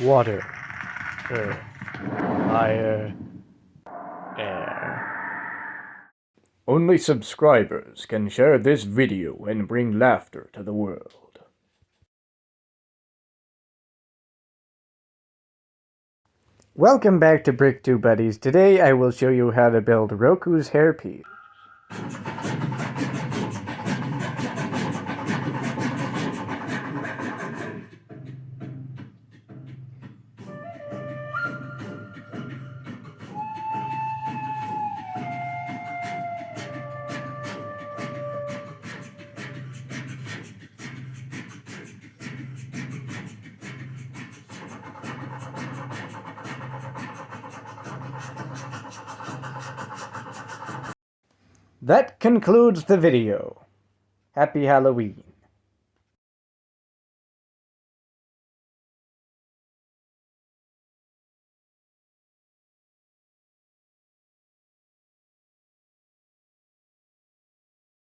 water, earth, fire, air. Only subscribers can share this video and bring laughter to the world. Welcome back to Brick2 Buddies. Today I will show you how to build Roku's hairpiece. That concludes the video. Happy Halloween.